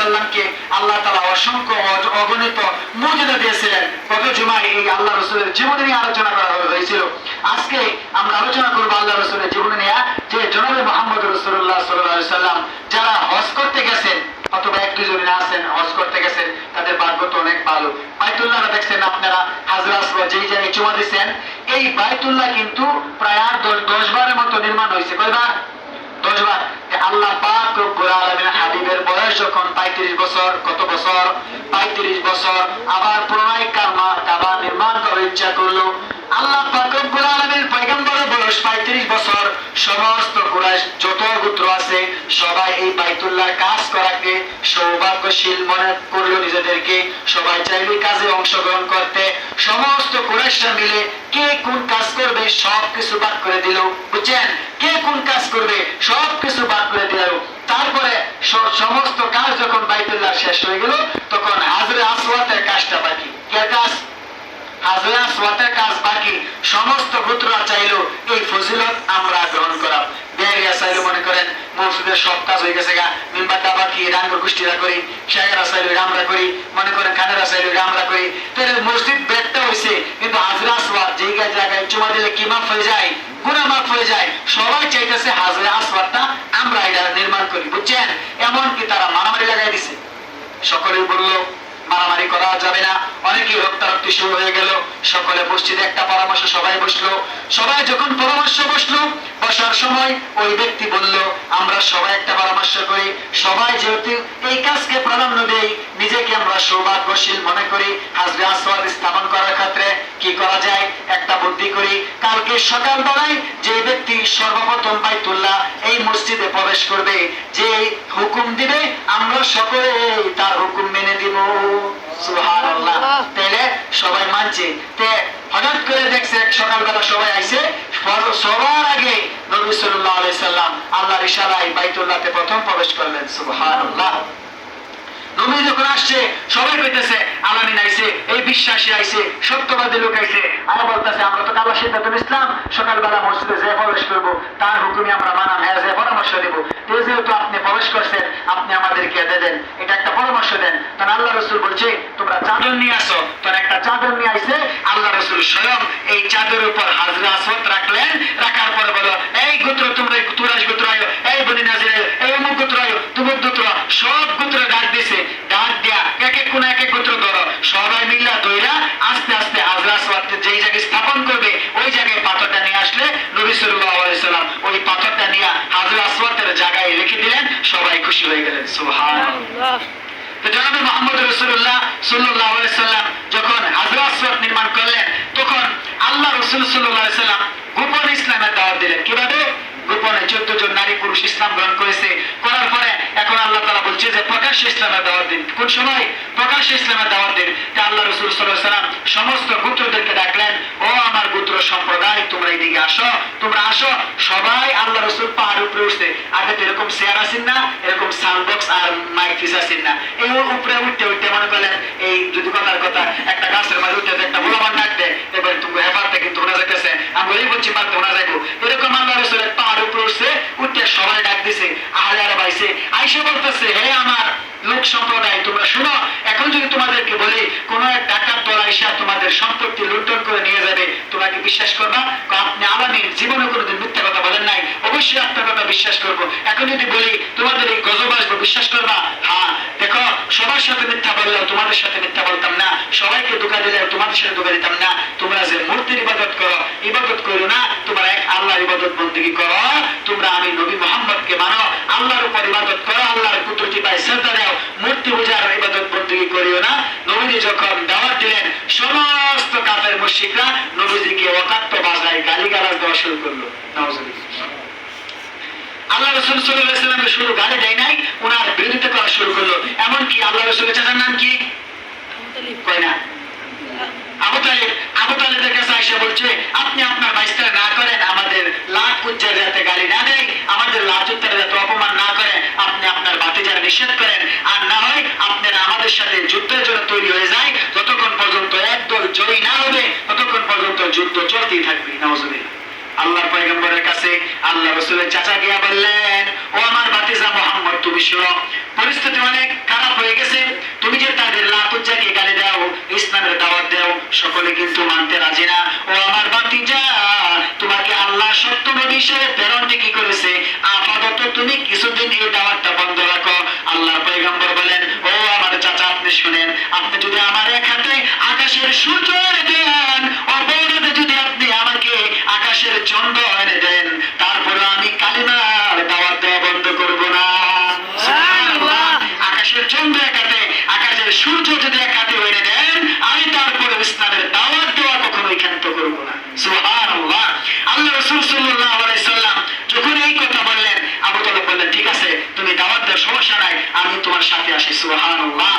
সাল্লামকে আল্লাহ তাআলা অসংখ্য অগণিত মুজিজা দিয়েছিলেন। গত জুমায় এই আল্লাহ রাসূলের জীবনী নিয়ে আলোচনা করা হয়েছিল। আজকে আমরা আলোচনা করব আল্লাহ রাসূলের জীবনী নিয়ে, যে জনাবে মুহাম্মদ রাসূলুল্লাহ সাল্লাল্লাহু আলাইহি সাল্লাম যারা হজ করতে গেছেন অথবা এক দুজনে আছেন হজ করতে গেছেন, তাদের ভাগ্য তো অনেক ভালো। বাইতুল্লাহ দেখছেন আপনারা, হাজরা আসওয়াদ যেই জায়গায় চুমা দিচ্ছেন, এই বাইতুল্লাহ কিন্তু প্রায় আর 10 বারের মতো নির্মাণ হয়েছে। কয়বার? 10 বার। আল্লাহ পাক রব্বুল আলামিন হাবিবের বয়স যখন 35 বছর, কত বছর? 35 বছর। আবার পুনরায় কাবা নির্মাণ করার ইচ্ছা করলো। আল্লাহ পাক রব্বুল আলামিন পয়গম্বরের বয়স 35 বছর। সমস্ত কুরাইশ যত গোত্র আছে সবাই এই বাইতুল্লাহ কাজ করাকে সৌভাগ্যশীল মনে করলো নিজেদেরকে। সবাই চাইলে কাজে অংশগ্রহণ করতে। সমস্ত কুরাইশরা মিলে কে কোন কাজ করবে সব কিছু ভাগ করে দিল। বুঝছেন? কে কোন কাজ করবে সব কিছু ভাগ করে দিল। তারপরে সমস্ত কাজ যখন বাইতুল্লাহ শেষ হয়ে গেল, তখন হাজরে আসওয়াদের কাজটা বাকি। কে কাজ? হাজরে আসওয়াদের কাজ বাকি। সমস্ত গোত্ররা চাইলো এই ফজিলত আমরা গ্রহণ করা। বেরিয়া চাইলো, মনে করেন মসজিদের সব কাজ হয়ে গেছে গা, মিম্বারটা বাকি, রাঙ্গুর গোষ্ঠীরা করি, শেখেরা চাইলো আমরা করি, মনে করেন খানেরা চাইলো আমরা করি। তাহলে মসজিদ বেদটা হয়েছে, কিন্তু হাজরে আসওয়াদ যেই জায়গায় চুমা দিলে কি মাফ হয়ে যায়? গুনাহ মাফ হয়ে যায়। সবাই চাইতেছে হাজরে আসওয়াদটা আমরা এটা নির্মাণ করি। বুঝছেন? এমনকি তারা মারামারি লাগাই দিছে। সকলেই বললো মারামারি করা যাবে না। অনেকেই রক্তারক্তি শুরু হয়ে গেল। সকলে মসজিদে একটা পরামর্শ সবাই বসলো। সবাই যখন পরামর্শ বসলো, বসার সময় ওই ব্যক্তি বলল, আমরা সবাই একটা পরামর্শ করি। সবাই যেহেতু এই কাজকে প্রাধান্য দেই, নিজেকে আমরা সৌভাগ্যশীল মনে করি, হাজরে আসওয়াদ স্থাপন করার ক্ষেত্রে কি করা যায় একটা বুদ্ধি করি। কালকে সকালবেলায় যে ব্যক্তি সর্বপ্রথম বাইতুল্লাহ এই মসজিদে প্রবেশ করবে, যে হুকুম দিবে আমরা সকলে তার হুকুম মেনে দিব। সুবহানাল্লাহ। তাহলে সবাই মানছে। হঠাৎ করে দেখছে সকালবেলা সবাই আইছে, সবার আগে নবী সাল্লাল্লাহু আলাইহি সাল্লাম আল্লাহর ইশারায় বাইতুল্লাহতে প্রথম প্রবেশ করলেন। সুবহানাল্লাহ। নবী যখন আসছে সবাই কইতেছে আলামিন আইছে, এই বিশ্বাসী আইছে, সত্যবাদী লোক আইছে। আর বলতেছে আমরা তো কাবা সিদ্ধাতুল ইসলাম সকালবেলা মসজিদে যে প্রবেশ করব তার হুকুমে আমরা মানাম, হ্যাঁ যে পরামর্শ দেব। যেহেতু আপনি প্রবেশ করছেন, আপনি আমাদেরকে দেন, এটা একটা পরামর্শ দেন। তখন আল্লাহ রাসূল বলছে তোমরা চাদর নিয়ে আসো। তখন একটা চাদর নিয়ে আইছে। আল্লাহ রাসূল স্বয়ং এই চাদরের উপর হাজরে আসওয়াদ রাখলেন। রাখার পরে বলো, এই গোত্র তোমরা কুরাইশ গোত্র আয়ো, এই বনি নাজির, এই অমুক গোত্র আয়ো, তুমুক গোত্র, সব গোত্র ডাক দিছে। ডাক দিয়া এক এক কোন এক এক গোত্র ধরো, সবাই মিল্লা দইরা আস্তে আস্তে হাজরে আসওয়াদ যেই জায়গায় স্থাপন করবে ওই জায়গায় পাথরটা নিয়ে আসলে নবী সাল্লাল্লাহু আলাইহি সাল্লাম ওই পাথরটা নিয়ে হাজরে আসওয়াদের জায়গায় রেখে দিলেন। সবাই খুশি হয়ে গেলেন। সুবহানাল্লাহ। তো জনাবে মুহাম্মদ রাসূলুল্লাহ সাল্লাল্লাহু আলাইহি সাল্লাম যখন হাজরে আসওয়াদ নির্মাণ করলেন, তখন আল্লাহ রাসূল সাল্লাল্লাহু আলাইহি সাল্লাম গোপন ইসলামের দাওয়াত দিলেন। কিভাবে? গোপনে 14 জন নারী পুরুষ ইসলাম গ্রহণ করেছে। করার পরে এখন আল্লাহ তাআলা বলছে যে প্রকাশ্যে ইসলামের দাওয়াত দিন। কোন সময়? প্রকাশ্যে ইসলামের দাওয়াত দিন। আল্লাহ রাসূল সাল্লাল্লাহু আলাইহি সাল্লাম সমস্ত গোত্রদেরকে ডাকলেন, ও আমার গোত্র সম্প্রদায় তোমরা এদিকে আসো, তোমরা আসো। সবাই আল্লাহ রাসূল পাহাড়ের উপরে উঠছে। আগে তো এরকম চেয়ার আসেন না, এরকম সাউন্ড বক্স আর মাইক ফিস আসেন না। এই উপরে উঠতে উঠতে মনে করলেন এই যদি কথার কথা একটা গাছের মাঝে উঠতে একটা ভোলামান ডাকতে, এবার তুমি হেফাতে কিন্তু ওনা যাইতেছে, আমি বলেই বলছি মারতে ওনা যাইবো। এরকম আল্লাহ রাসূলের পাহাড় উপরে উঠছে, উঠতে সবাই ডাক দিছে, আহলে আরব আইছে, আইসে বলতেছে হে আমার লোক সম্প্রদায় তোমরা শুনো, এখন যদি তোমাদেরকে বলি কোন এক ডাকাত দল আইসা তোমাদের সম্পত্তি লুণ্ঠন করে নিয়ে যাবে, তোমরা কি বিশ্বাস করবা? আপনি আলামিন জীবনে কোনোদিন মিথ্যা কথা বলেন নাই, অবশ্যই আপনার কথা বিশ্বাস করব। এখন যদি বলি তোমাদের এই গজব আসবে, বিশ্বাস করবা? হ্যাঁ। দেখো সবার সাথে মিথ্যা বললেও তোমাদের সাথে মিথ্যা বলতাম না, সবাইকে ধোঁকা দিলেও তোমাদের সাথে ধোঁকা দিতাম না। তোমরা যে মূর্তির ইবাদত করো, ইবাদত করো না, তোমরা এক আল্লাহর ইবাদত বন্দেগী করো। তোমরা আমি নবী মুহাম্মদকে মানো, আল্লাহর উপর ইবাদত করো, আল্লাহর কুদরতি পায় সিজদা দাও, মূর্তি পূজার ইবাদত বন্দেগী করিও না। নবীজি যখন দাওয়াত দিলেন, সমস্ত কাফের মুশরিকরা নবীজিকে ওকাত্ত ভাষায় গালিগালাজ দেওয়া শুরু করলো। নাউজুবিল্লাহ। আল্লাহ রাসূল সাল্লাল্লাহু আলাইহি ওয়াসাল্লাম শুধু গালি দেয় নাই, ওনার বিরোধিতা করা শুরু করলো। এমনকি আল্লাহ রাসূলের চাচার নাম কি? কয় না? আবু তালিব। আবু তালিবের কাছে আয়েশা বলছে আপনি আপনার বাইস্তার না করেন, আমাদের লাট উজ্জার যাতে গালি না দেয়, আমাদের লাট উত্তরে যাতে অপমান না করে, আপনি আপনার ভাতিজার নিষেধ করেন। আর না হয় আপনারা আমাদের সাথে যুদ্ধের জন্য তৈরি হয়ে যায়, যতক্ষণ পর্যন্ত একদল জয়ী না হবে ততক্ষণ পর্যন্ত যুদ্ধ চলতেই থাকবে। নাউজুবিল্লাহ। আল্লাহর পয়গম্বরের কাছে আল্লাহ রাসূলের চাচা গিয়া বললেন, ও আমার ভাতিজা মুহাম্মদ তুমি শুনো, পরিস্থিতি অনেক খারাপ সকলে কিন্তু মানতে রাজি না। ও আমার ভাতিজা, তোমাকে আল্লাহ সত্য নবী হিসেবে প্রেরণটি কি করেছে? আপাতত তুমি কিছুদিন এই দাওয়াতটা বন্ধ রাখো। আল্লাহর পয়গম্বর বলেন, ও আমার চাচা, আপনি শুনেন, আপনি যদি আমার এক হাতে আকাশের সূর্য এনে দেন, অপর হাতে যদি আপনি আমাকে আকাশের চন্দ্র এনে দেন, তারপরে আমি কালিমার দাওয়াত দেওয়া বন্ধ করব না। সুবহানাল্লাহ। আকাশের চন্দ্র এক হাতে, আকাশের সূর্য যদি এক হাতে এনে দেন, আমি তারপরে ইসলামের দাওয়াত দেওয়া কখনোই ক্ষান্ত করব না। সুবহানাল্লাহ। আল্লাহ রাসূল সাল্লাল্লাহু আলাইহি সাল্লাম যখন এই কথা বললেন, আবু তালেব বললেন, ঠিক আছে, তুমি দাওয়াত দাও, সমস্যা নাই, আমি তোমার সাথে আসি। সুবহানাল্লাহ।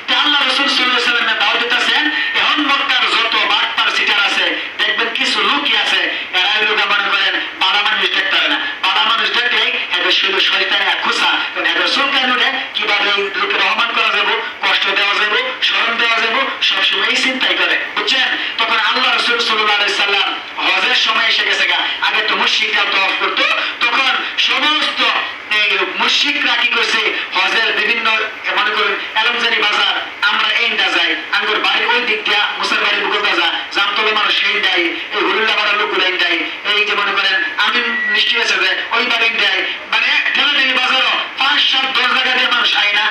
তে আল্লাহ রাসূল সাল্লাল্লাহু আলাইহি সাল্লাম দাওয়াত দিতেছেন। এখন মক্কার যত বাটপার সিটার আছে, দেখবেন কিছু লোকই আছে, এরা লোক মনে করেন বাড়া মানুষ দেখতে হবে না, বাড়া মানুষ দেখলেই এদের শুধু শয়তানে খুশা, কারণ এদের সুলতান উঠে কিভাবে এই লোকের অপমান করা যাবো, কষ্ট দেওয়া যাবো, শরম দেওয়া যাবো, সবসময় এই চিন্তাই করে, বুঝছেন? তখন আল্লাহ রাসূল সাল্লাল্লাহু আলাইহি সাল্লাম হজের সময় এসে গেছে গা। আগে তো মুশরিকরা তওয়াফ করতো, তখন সমস্ত মুশরিকরা কি করছে, হজের বিভিন্ন মনে করেন এলমজানি বাজার, আমরা এইটা যাই, আঙ্গুর বাড়ির ওই দিক দিয়া মুসার বাড়ির বুকতা যা জামতলে মানুষ সেই দেয়, এই হুরুল্লা বাড়ার লোকগুলো এই দেয়, এই যে মনে করেন আমি মিষ্টি আছে যে ওই বাড়ি দেয়, মানে ঠেলাঠেলি বাজারও 5-7-10 জায়গা দিয়ে মানুষ আয় না।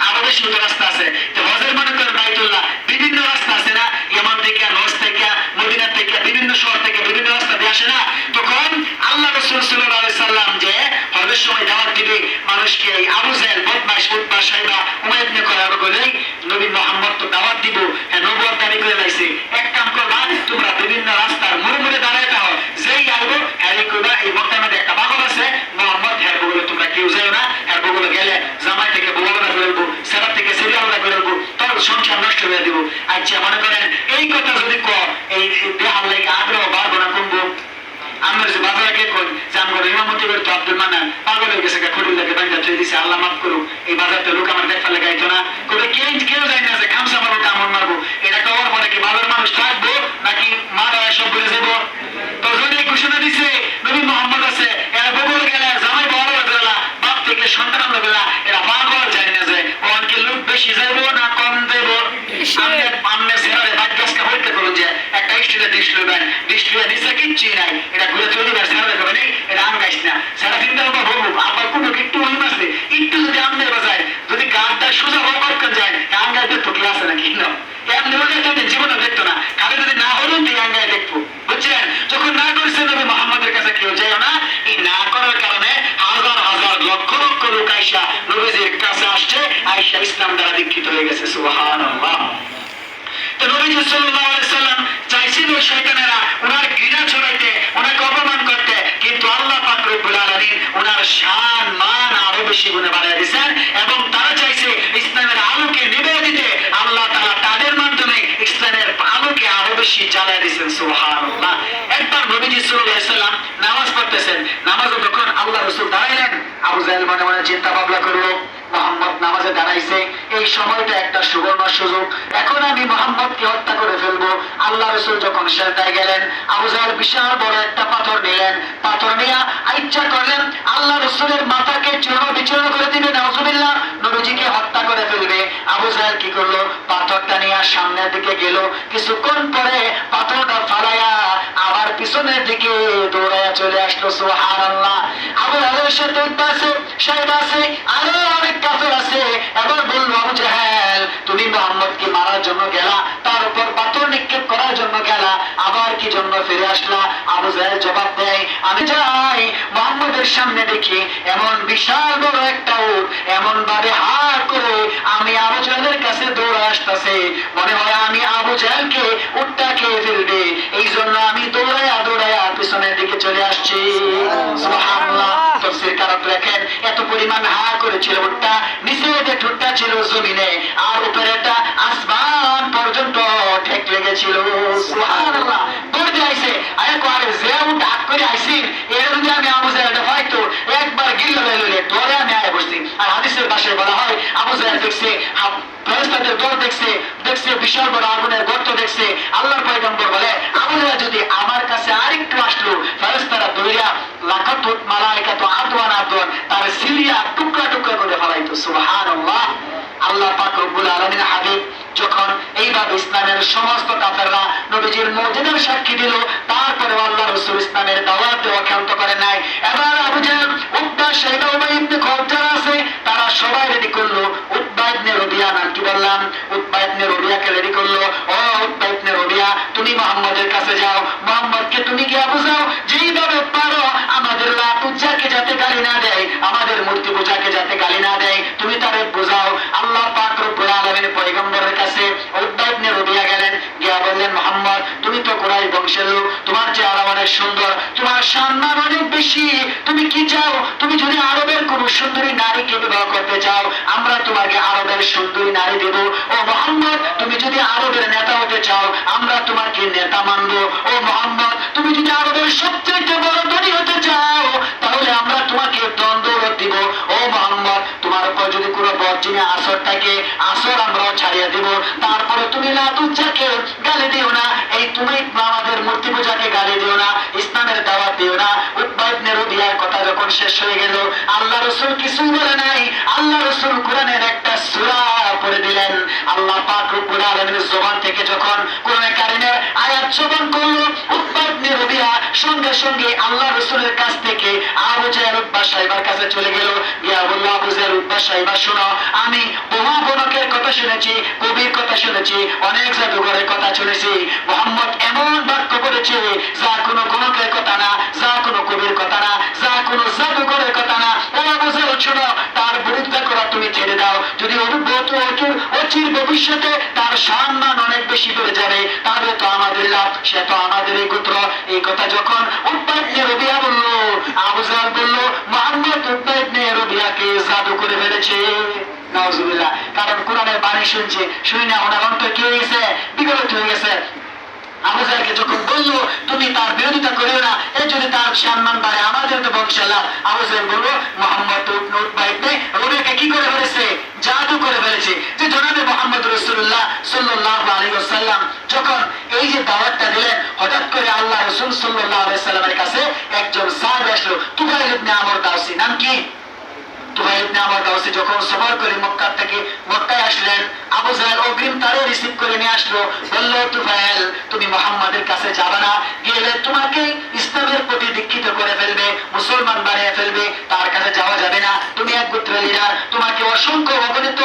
আরো বেশি রাস্তা আছে। হজের মনে করেন বাইতুল্লাহ বিভিন্ন রাস্তা আছে না, ইয়ামান থেকে, নজ থেকে, মদিনা থেকে, বিভিন্ন শহর থেকে বিভিন্ন রাস্তা দিয়ে আসে না। তখন আল্লাহ রাসূল সাল্লাল্লাহু আলাইহি সাল্লাম যে হজের সময় দাওয়াত দিবে মানুষকে, এই আবু জাহেল বদমাশ উতবা সাইবা উমাইয়া ইবনে খলিফা বলেই, নবী মুহাম্মদ তো দাওয়াত দিব, হ্যাঁ নবুয়ত দাবি করে লাইছে, এক কাম করবা, তোমরা বিভিন্ন রাস্তার মোড়ে মোড়ে দাঁড়াইতে হও, যেই আইবো হ্যারি কইবা এই মক্কার মধ্যে একটা পাগল আছে মুহাম্মদ, হ্যাঁ বলে তোমরা কেউ যাও না, হ্যাঁ বলে গেলে জামাই থেকে বগলরা ফেলবো, সেরা থেকে সিরিয়ালরা ফেলবো, তোর সংসার নষ্ট হয়ে দিব। আচ্ছা মনে করেন এই কথা যদি এই দেহার লাগে আগ্রহ বাড়বো না কমবো? আমরা যে বাজারে কে কই যে আমার ইমামতি করতো আব্দুল মান্নান পাগল হয়ে গেছে, খুঁড়ি লাগে বান্ধা চলে দিছে, আল্লাহ মাফ করুক, এই বাজারতে লোক আমার দেখা লাগাইতো না, কবে কেউ যায় না যে খামসা মারবো কামড় মারবো, এটা কবর পরে কি বাজার মানুষ থাকবো নাকি মারা সব বলে যাবো? তো যদি ঘোষণা দিছে নবী মোহাম্মদ আছে, এরা বগল গেলে জামাই বড় বেলা, বাপ থেকে সন্তান আমরা বেলা, এরা পাগল যায় না যে ওনকে লোক বেশি যাইবো না কম দেবো? আমি সেরারে বাগ্যাসকে পরীক্ষা করুন যে একটা স্টুডেন্ট ডিস্ট্রিয়া দিচ্ছে কিচ্ছুই নাই, এটা ঘুরে চলে যাবে, সেরা দেখাবে নেই, এটা আম গাইছ না, সেরা চিন্তা করবো হবো, আবার কোনো একটু ওই মাসে একটু যদি আম দেওয়া যায়, যদি গাছটা সোজা হওয়া করতে যায়, আম গাছ দেখতো কি আছে নাকি না, এমনি ওদের জীবনে দেখতো না, কালে যদি না হলো তুই আম গায়ে দেখবো, বুঝছেন? যখন না করছে নবী মুহাম্মদের কাছে কেউ যায় না, এই না করার কারণে হাজার হাজার লক্ষ লক্ষ লোক আইসা নবীজির কাছে আসছে, আইসা ইসলাম দ্বারা দীক্ষিত হয়ে গেছে। সুবহানাল্লাহ। তো নবীজি সাল্লাল্লাহু আলাইহি সাল্লাম চাইছিল শয়তানেরা ওনার ঘৃণা ছড়াইতে, ওনাকে অপমান করতে, কিন্তু আল্লাহ পাক রব্বুল আলামিন ওনার শান মান আরো বেশি গুণে বাড়ায় দিয়েছেন, এবং তারা চাইছে ইসলামের আলোকে নিভিয়ে দিতে, আল্লাহ তাআলা তাদের মাধ্যমে ইসলামের আলোকে আরো বেশি জ্বালায় দিয়েছেন। সুবহানাল্লাহ। একবার নবীজি সাল্লাল্লাহু আলাইহি সাল্লাম নামাজ পড়তেছেন, নামাজে যখন আল্লাহ রাসূল দাঁড়াইলেন, আবু জাহেল মনে মনে চিন্তা ভাবনা করলো, মুহাম্মদ নামাজে দাঁড়াইছে, এই সময়টা একটা সুবর্ণ সুযোগ, এখন আমি মুহাম্মদকে হত্যা করে ফেলবো। আল্লাহ রাসূল যখন সেজদায় গেলেন, আবু জাহেল বিশাল বড় একটা পাথর নিলেন, পাথর নিয়ে ইচ্ছা করলেন আল্লাহ রাসূলের মাথাকে চূর্ণ বিচূর্ণ করে দিবে, নাউজুবিল্লাহ, নবীজিকে হত্যা করে ফেলবে। আবু জাহেল কি করলো, পাথরটা নিয়ে সামনের দিকে গেল, কিছুক্ষণ পরে পাথরটা ফালাইয়া আবার পিছনের দিকে দৌড়াইয়া চলে আসলো। সুবহানাল্লাহ। আবু জাহেলের সাথে আছে, সাহেব আছে, আরো অনেক কাফের আছে, এবার বলল, আবু জাহেল তুমি মুহাম্মদকে মারার জন্য গেলা, তার উপর পাথর নিক্ষেপ করার জন্য গেলা, আবার কি জন্য ফিরে আসলা? আবু জাহেল জবাব দেয়, আমি যাই মুহাম্মদের সামনে দেখি এমন বিশাল বড় একটা উট এমন ভাবে হার করে আমি আবু জাহেলের কাছে দৌড়ে আসতেছে, মনে হয় আমি আবু জাহেলকে উটটা খেয়ে ফেলবে, এই জন্য আমি দৌড়াইয়া দৌড়াইয়া পিছনের দিকে চলে আসছি। সুবহানাল্লাহ। তাফসীর কারক লেখেন, এত পরিমাণ হার করেছিল উটটা, নিচে যে ঠোঁটটা ছিল জমিনে, আর উপরেটা আসমান পর্যন্ত ঠেক লেগেছিল। সুবহানাল্লাহ। দৌড়ে আইছে, আরে যে উট হাত করে আইছি, এর যদি আমি আবু জাহেলটা পাইতো একবার গিল্লা লইলে ধরে আমি আয় বসছি। আর হাদিসের ভাষায় বলা হয়, আবু জাহেল দেখছে ফেরেশতাদের দল দেখছে, বিশাল বড় আগুনের গর্ত দেখছে। আল্লাহর পয়গম্বর বলে, আবু জাহেল যদি আমার কাছে আরেকটু আসলো, ফেরেশতারা দৌড়িয়া লাকাত মালায়েকাতু আদওয়ান আদওয়ান তার সিরিয়া টুকরা টুকরা করে ফেলাইতো। সুবহানাল্লাহ। আল্লাহ পাক রব্বুল আলামিন হাবিব যখন এইভাবে ইসলামের সমস্ত কাফেররা নবীজির মুজিজার সাক্ষী দিল, তারপরে আল্লাহ রাসূল ইসলামের দাওয়াত দেওয়া ক্ষান্ত করে নাই। এবার আবু জাহল, উতবা, শাইবা, উমাইয়া ইবনে খালদ যারা আছে তারা সবাই রেডি করলো। উতবা ইবনে রবিয়া, নাম কি বললাম, উতবা ইবনে রবিয়াকে রেডি করলো। ও উতবা ইবনে রবিয়া, তুমি মুহাম্মদের কাছে যাও, মুহাম্মদকে তুমি গিয়ে বুঝাও যেইভাবে পারো আমাদের লাত উজ্জাকে যাতে গালি না দেয়, আমাদের মূর্তি পূজাকে যাতে গালি না দেয়, তুমি তারে বুঝাও। আল্লাহ পাক রব্বুল আলামিন পয়গম্বরের কাছে উতবা ইবনে রবিয়া গেলেন, গিয়া বললেন, মুহাম্মদ তুমি তো কুরাইশ বংশের লোক, তোমার চেহারা অনেক সুন্দর, তোমার সম্মান অনেক বেশি, তুমি কি চাও? তুমি যদি আরবের কোন সুন্দরী নারীকে বিবাহ করতে চাও, আমরা তোমাকে আরবের সুন্দরী নারী দেব। ও মুহাম্মদ, তুমি যদি আরবের নেতা হতে চাও, আমরা তোমাকে নেতা মানব। ও মুহাম্মদ, তুমি যদি আরবের সবচেয়ে বড় ধনী হতে চাও, তাহলে আমরা তোমাকে দণ্ডরত দিব। ও মুহাম্মদ, তোমার উপর যদি কোনো বর্জিনে আসর থাকে, আসর আমরাও ছাড়িয়ে দিব। তারপরে তুমি লাত উজ্জাকে গালি দিও না, এই তুমি আমাদের মূর্তি পূজাকে গালি দিও না, ইসলামের দাওয়াত দিও না। উতবা ইবনে রবিয়ার কথা যখন শেষ হয়ে গেল, আল্লাহ রাসূল কিছু বলে নাই। আল্লাহ রাসূল কোরআনের একটা সূরা পড়ে দিলেন। আল্লাহ পাক রব্বুল আলামিনের জবান থেকে যখন কোরআনে কারিমের আয়াত শ্রবণ করলো, উতবা ইবনে রবিয়া সঙ্গে সঙ্গে আল্লাহ রাসূলের কাছ থেকে আবু জাহল, উতবা, শাইবার কাছে চলে গেল। গিয়া বলল, আবু জাহল, উতবা, শাইবা, শোনো, আমি বহু গণকের কথা শুনেছি, কবির কথা শুনেছি, অনেক জাদুঘরের কথা শুনেছি। মুহাম্মদ এমন বাক্য বলেছে যা কোনো গণকের কথা না, যা কোনো কবির কথা না, যা কোনো জাদুঘরের কথা না। ও আবু জাহল, শোনো, তার বিরুদ্ধে করা তুমি ছেড়ে দাও। যদি অচির ভবিষ্যতে তার সম্মান অনেক বেশি বেড়ে যাবে, তাহলে তো আমাদের লাভ, সে তো আমাদের এই গোত্র। এই কথা যখন উতবা ইবনে রবিয়া বলল, আবু জাহল বলল, মুহাম্মদ উতবা ইবনে রবিয়াকে জাদু করে ফেলেছে। নাউজুবিল্লাহ। কারণ কোরআনের বাণী শুনছে, শুনি না ওনার অন্তর কি হয়ে গেছে, বিগলিত হয়ে গেছে। আবু জাহলকে যখন বলল তুমি তার বিরোধিতা করিও না, এই যদি তার সম্মান বাড়ে, আমাদের তো বংশাল্লাহ। আবু জাহল বলল, মুহাম্মদ উতবা ইবনে রবিয়াকে কি করে ফেলেছে? জাদু করে ফেলেছে। যে জনাবে মুহাম্মদ রাসূলুল্লাহ সাল্লাল্লাহু আলাইহি ওয়াসাল্লাম যখন এই যে দাওয়াতটা দিলেন, হঠাৎ করে আল্লাহ রাসূল সাল্লাল্লাহু আলাইহি ওয়াসাল্লামের কাছে একজন সাহাবী আসলো, তুফাইল ইবনে আমর দাওসী, নাম কি? তুফাইল ইবনে আমর দাওসী যখন সফর করে মক্কা থেকে মক্কায় আসলেন, আবু জাহল অগ্রিম তারে রিসিভ করে নিয়ে আসলো। বলল, তুফাইল, তুমি মুহাম্মাদের কাছে যাবে না, গেলে তোমাকে ইসলামের প্রতি দীক্ষিত করে ফেলবে, মুসলমান বানিয়ে ফেলবে, তার কাছে যাওয়া যাবে না। তুমি এক গোত্রের লিডার, তোমাকে অসংখ্য অগণিত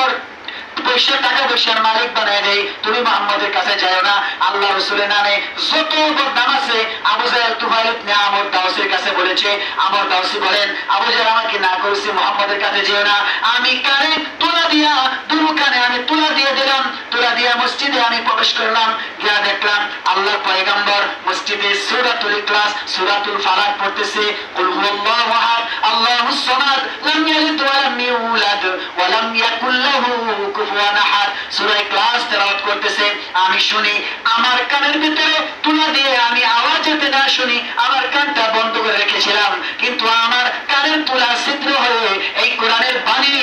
পয়সা, টাকা পয়সার মালিক বানায় দেয়, তুমি মুহাম্মাদের কাছে যাও না। আল্লাহ রাসূলের নামে যত বদনাম আছে আবু জাহল তুফাইল ইবনে আমর দাওসীর কাছে বলেছে। আমর দাওসী বলেন, আবু জাহল আমাকে না করেছে মুহাম্মাদের কাছে যেও না। আমি কানে তুলা দিয়া, দুরু কানে আমি তুলা দিয়ে দিলাম, তুলা দিয়া মসজিদে আমি প্রবেশ করলাম, গিয়া দেখলাম আল্লাহর পয়গম্বর মসজিদে সূরাতুল ইখলাস, সূরাতুল ফালাক পড়তেছে। কুল হুয়াল্লাহু আহাদ, আল্লাহুস সামাদ, লাম ইয়ালিদ ওয়া লাম ইউলাদ ওয়া লাম ইয়াকুল লাহু কুফুয়ান আহাদ, সূরা ইখলাস তেলাওয়াত করতেছে। আমি শুনি, আমার কানের ভিতরে তুলা দিয়ে আমি আওয়াজ যাতে না শুনি, আমার কানটা বন্ধ করে রেখেছিলাম, কিন্তু আমার কানের তুলা ছিদ্র হয়ে এই কোরআনের বাণী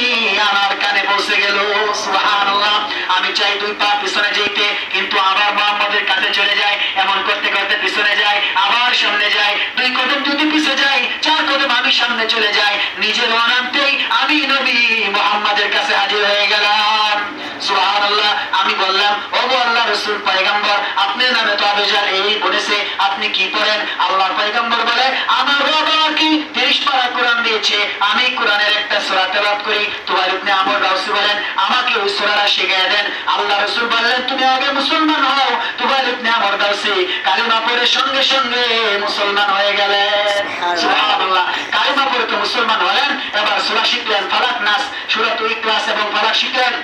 আমার কানে পৌঁছে গেল। সুবহানাল্লাহ। আমি চাই দুই পা পিছনে যেতে, কিন্তু আবার মুহাম্মাদের কাছে চলে যায়। এমন করতে করতে পিছনে যায়, আবার সামনে যায়, দুই কদম যদি পিছে যায়, চার কদম আমি সামনে চলে যাই, নিজের অনান্তেই আমি নবী মুহাম্মাদের কাছে হাজির হয়ে গেলাম। সুবহানাল্লাহ। আমি বললাম, ও আল্লাহ রাসূল পয়গম্বর, আপনার নামে তো আবু জাহল এই বলেছে, আপনি কি পড়েন? আল্লাহর পয়গম্বর বলে, আমার বাবা কি 30 পারা কোরআন দিয়েছে, আমি কোরআনের একটা সূরা তেলাওয়াত করি। তুফাইল ইবনে আমর দাওসী বলেন, আমাকে ওই সূরাটা শিখিয়ে দেন। আল্লাহ রাসূল বললেন, তুমি আগে মুসলমান হও। তুফাইল ইবনে আমর দাওসী কালিমা পড়ে সঙ্গে সঙ্গে মুসলমান হয়ে গেলেন। সুবহানাল্লাহ। কালিমা পড়ে তো মুসলমান হলেন, এবার সূরা শিখলেন, ফালাক, নাস, সূরাতুল ইখলাস এবং ফালাক শিখলেন।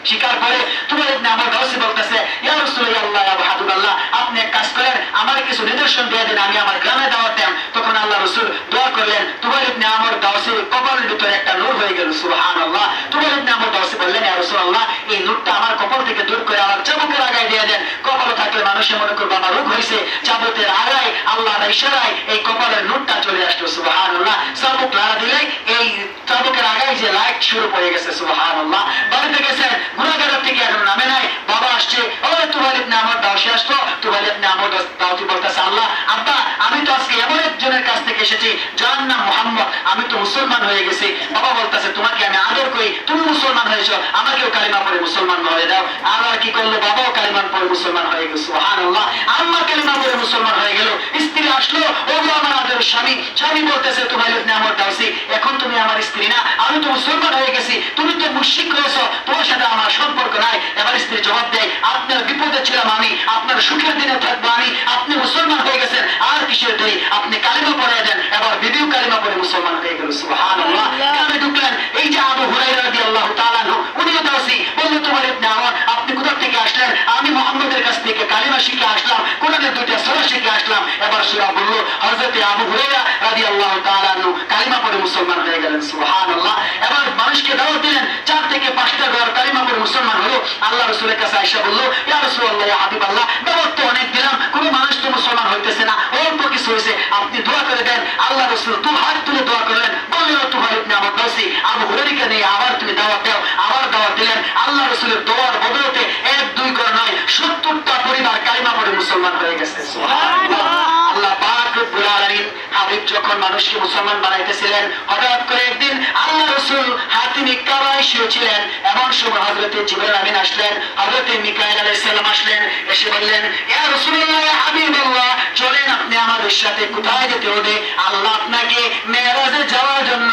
শিকার পরে তুফাইল ইবনে আমর দাওসী বলতেছে, ইয়া রাসূলুল্লাহ, ইয়া হাবিবাল্লাহ, আপনি এক কাজ করেন, আমার কিছু নিদর্শন দিয়ে দেন, আমি আমার গ্রামে দাওয়াত দেন। তখন আল্লাহ রাসূল দোয়া করলেন, তুফাইল ইবনে আমর দাওসীর কপালের ভিতরে একটা নূর হয়ে গেল। সুবহানাল্লাহ। তুফাইল ইবনে আমর দাওসী বললেন, ইয়া রাসূলুল্লাহ, এই নূরটা আমার কপাল থেকে দূর করে আমার চাবুকের আগায় দিয়ে দেন। কপালে থাকলে মানুষে মনে করবে আমার রোগ হয়েছে, চাবুকের আগায় আল্লাহর ইশারায় এই কপালের নূরটা চলে আসলো। সুবহানাল্লাহ। চাবুক লাগা দিলে এই চাবুকের আগায় যে লাইট শুরু হয়ে গেছে। সুবহানাল্লাহ। বাড়িতে গেছেন, গুনাহগার থেকে এখন নামে নাই, বাবা আসছে, ও তুফাইল ইবনে আমর দাওসী আসতো। তুফাইল ইবনে আমর দাওসী বলতেছে, আল্লাহ, আব্বা, আমি তো আজকে এমন একজনের কাছ থেকে এসেছি যার নাম মুহাম্মদ, আমি তো মুসলমান হয়ে গেছি। বাবা বলতেছে, তোমাকে আমি আদর করি, তুমি মুসলমান হয়েছো, আমাকেও কালিমা পড়ে মুসলমান হয়ে করে দাও। আর কি করলো, বাবাও কালিমা পড়ে মুসলমান হয়ে গেল, সুবহানাল্লাহ। আম্মা কালিমা পড়ে মুসলমান হয়ে গেল। স্ত্রী আসলো, ও আমার আদরের স্বামী। স্বামী বলতেছে, তোমার নেয়ামত দাওছি, এখন তুমি আমার স্ত্রী না, আমি তো মুসলমান হয়ে গেছি, তুমি তো মুশরিক হয়েছো, তোমার সাথে আমার সম্পর্ক নাই। এবার স্ত্রী জবাব দেয়, আপনার বিপদে ছিলাম আমি, আপনার সুখের দিনে থাকবো আমি, আপনি মুসলমান হয়ে গেছেন, আর কিসের দেরি, আপনি কালিমা পড়ে দেন। এবার বিবিও কালিমা পড়ে মুসলমান হয়ে গেল, সুবহানাল্লাহ। গ্রামে ঢুকলেন, এই যে আবু হুরায়রা রাদিয়াল্লাহু তাআলা আনহু, উনিও দাওসী, বলল, তোমার ইবনে আমর, আপনি কোথা থেকে আসলেন? আমি মুহাম্মদের কাছ থেকে কালিমা শিখে আসলাম, কোরআনের দুইটা সূরা শিখে আসলাম। এবার সূরা বলল, হযরত আবু হুরায়রা রাদিয়াল্লাহু তাআলা আনহু কালিমা পড়ে মুসলমান হয়ে গেলেন, সুবহানাল্লাহ। এবার মানুষকে দাওয়াত দিলেন, 4 থেকে 5টা ঘর কালিমা পড়ে মুসলমান হলো। আল্লাহ রাসূলের কাছে আয়েশা বলল, ইয়া রাসূলুল্লাহ, ইয়া হাবিবাল্লাহ, দাওয়াত তো অনেক দিলাম, কোন মানুষ তো মুসলমান হইতেছে না, অল্প কিছু হয়েছে, আপনি দোয়া করে দেন। আল্লাহ রাসূল 2 হাত তুলে দোয়া করলেন, বললেন, তোমার ইবনে আমর দাওসী, আবু হুরায়রাকে নিয়ে আবার তুমি দাওয়াত দাও। আবার দাওয়াত দিলেন। আল্লাহ রাসূলের দোয়ার বদৌলতে 1-2 ঘর নয়, 70টা পরিবার কালিমা পড়ে মুসলমান হয়ে গেছে, সুবহানাল্লাহ। আল্লাহ পাক রব্বুল আলামিন হাবিব যখন মানুষকে মুসলমান বানাইতেছিলেন, হঠাৎ করে একদিন আল্লাহ রাসূল হাতিমে কাবায় শুয়েছিলেন। এমন সময় হযরত জিবরাইল আমিন আসলেন, হযরত মিকাঈল আলাইহিস সালাম আসলেন, এসে বললেন, ইয়া রাসূলুল্লাহ, ইয়া হাবিবাল্লাহ, চলেন আপনি আমাদের সাথে কোথায় যেতে হবে? আল্লাহ আপনাকে মেরাজে যাওয়ার জন্য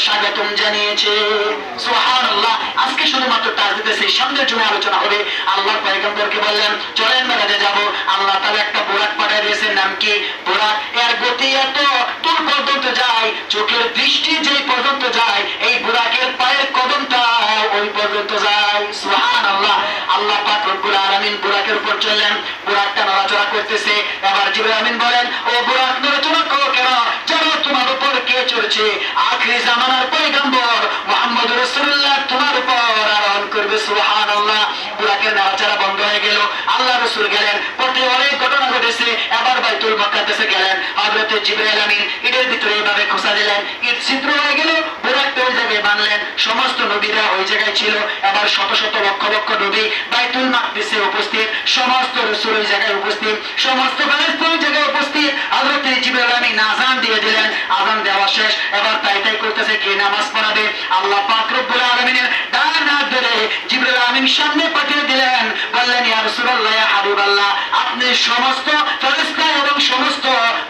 স্বাগতম জানিয়েছে, সুবহানাল্লাহ। আজকে শুধুমাত্র তাজদিদের সামনের জন্য আলোচনা হবে। আল্লাহ পয়গম্বরকে বললেন, চলেন মেরাজে যাব। আল্লাহ তাআলা একটা বুরাক পাঠিয়ে দিয়েছেন, নাম কি? বুরাক। এর গতি এত দূর পর্যন্ত যায়, চোখের দৃষ্টি যেই পর্যন্ত যায়, এই বুরাকের পায়ের কদমটা ওই পর্যন্ত যায়, সুবহানাল্লাহ। আল্লাহ পাক রব্বুল আলামিন বুরাকের উপর চললেন, বুরাকটা নড়াচড়া করতেছে। এবার জিবরাইল আমিন বলেন, ও বুরাক, নড়াচড়া করো কেন? জানো তোমার উপর কে চড়ছে? আখিরি জামানার পয়গম্বর মুহাম্মদ রাসূলুল্লাহ তোমার উপর আরোহণ করবে, সুবহানাল্লাহ। বুরাকের নড়াচড়া বন্ধ হয়ে গেল। আল্লাহ রাসূল গেলেন, পথে অনেক ঘটনা ঘটেছে। এবার বাইতুল মুকাদ্দাসে গেলেন, হযরত জিবরাইল আমিন ইটের ভিতরে এভাবে খোঁচা দিলেন, ইট ছিদ্র হয়ে গেল। বুরাকটা ওই জায়গায় বানলেন। সমস্ত নবীরা ওই জায়গায় ছিল। এবার শত শত লক্ষ লক্ষ নবী বাইতুল মাকদিসে উপস্থিত, সমস্ত রাসূল ওই জায়গায় উপস্থিত, সমস্ত ফেরেশতা ওই জায়গায় উপস্থিত। হযরত জিবরাইল আমিন আযান দিয়ে দিলেন। আযান দেওয়া শেষ। এবার তাই করতেছে, কে নামাজ পড়াবে? আল্লাহ পাক রব্বুল আলামিনের ডান হাত ধরে জিবরাইল আমিন সামনে পাঠিয়ে দিলেন, বললেন, ইয়া রাসূলুল্লাহ, ইয়া হাবিবাল্লাহ, আপনি সমস্ত ফেরেশতা এবং সমস্ত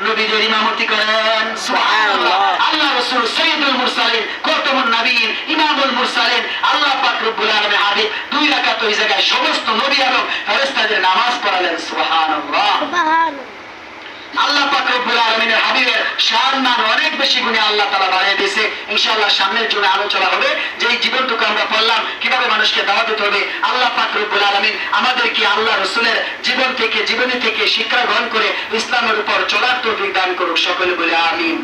নবীদের ইমামতি করেন, সুবহানাল্লাহ। আল্লাহ রাসূল সাইয়্যিদুল মুরসালিন, খাতামুন নবীন, ইমামুল মুরসালিন, আল্লাহ পাক রব্বুল আলামিন হাবিব 2 রাকাত ওই জায়গায় সমস্ত নবী এবং ফেরেশতাদের নামাজ পড়ালেন, সুবহানাল্লাহ। আল্লাহ পাক রব্বুল আলামিনের হাবিবের শান মান অনেক বেশি গুণে আল্লাহ তাআলা বাড়িয়ে দিয়েছে। ইনশাআল্লাহ সামনের জন্য আলোচনা হবে যে এই জীবনটুকু আমরা পড়লাম, কিভাবে মানুষকে দাওয়াত দিতে হবে। আল্লাহ পাক রব্বুল আলামিন আমাদেরকে আল্লাহ রাসূলের জীবনী থেকে শিক্ষা গ্রহণ করে ইসলামের উপর চলার তৌফিক দান করুক, সকলে বলে আমিন।